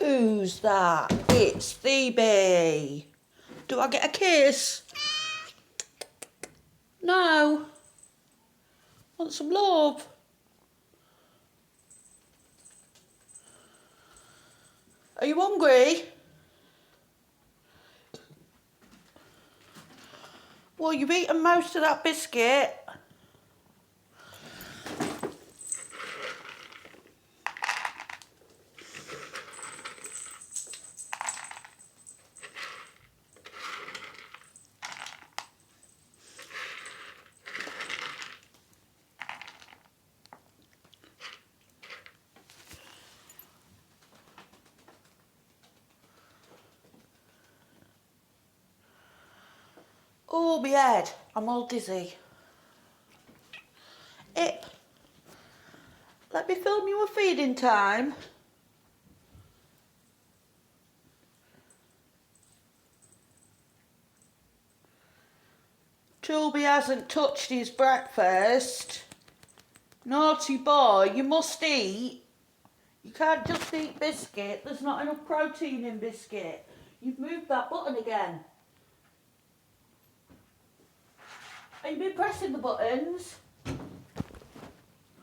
Who's that? It's Thebe. Do I get a kiss? No. Want some love? Are you hungry? Well, you've eaten most of that biscuit. Oh, my head. I'm all dizzy. Ip, let me film you a feeding time. Toby hasn't touched his breakfast. Naughty boy, you must eat. You can't just eat biscuit. There's not enough protein in biscuit. You've moved that button again. Have you been pressing the buttons?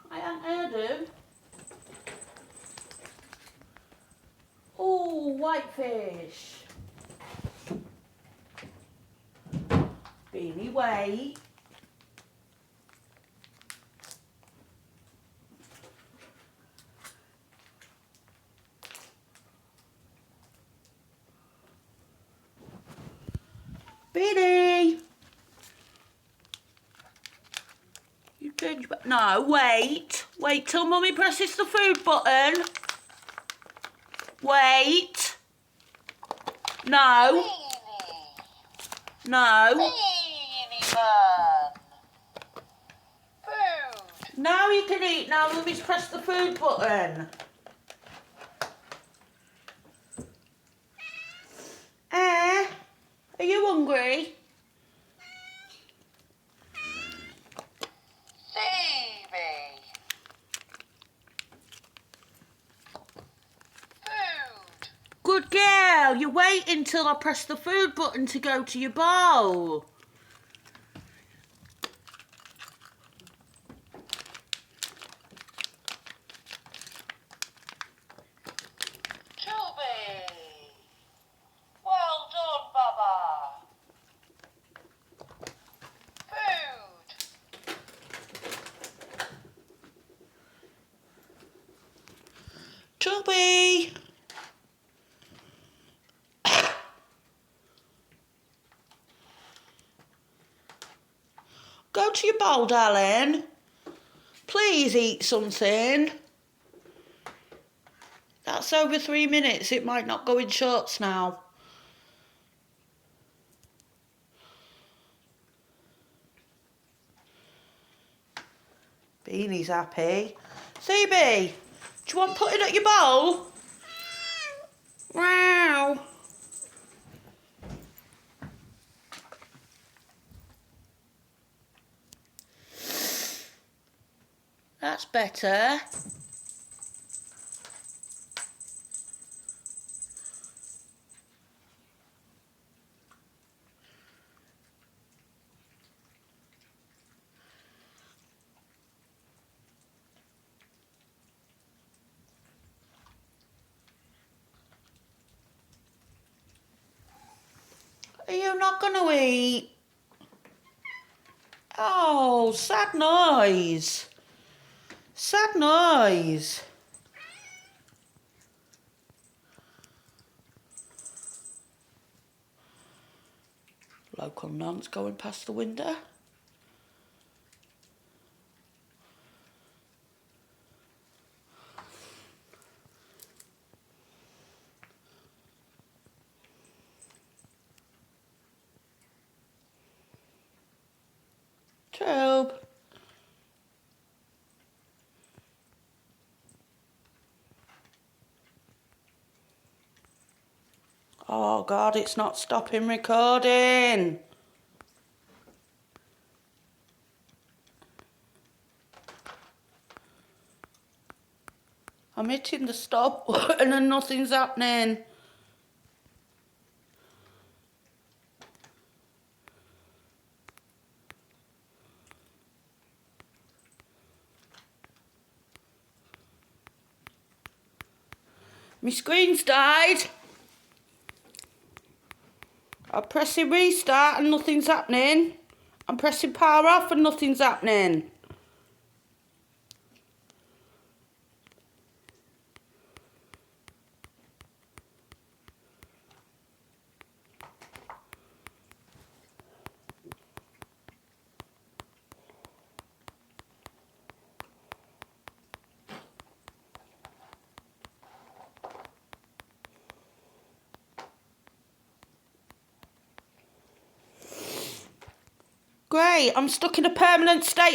I haven't heard them. Oh, whitefish. Beanie, wait. Beanie. You turned your back. No, wait. Wait till Mummy presses the food button. Wait. No. No. Beanie man. Food. Now you can eat. Now Mummy's pressed the food button. Are you hungry? Thebe. Food. Good girl. You wait until I press the food button to go to your bowl. Thebe. Well done, Baba. Food. Toby. Go to your bowl, darling. Please eat something. That's over 3 minutes. It might not go in shorts now. Beanie's happy. Thebe, do you want putting at your bowl? Wow. That's better. Are you not going to eat? Oh, sad noise. Sad noise. Local nonce going past the window. Tobe. Oh God, it's not stopping recording. I'm hitting the stop button and nothing's happening. My screen's died. I'm pressing restart and nothing's happening. I'm pressing power off and nothing's happening. Great, I'm stuck in a permanent state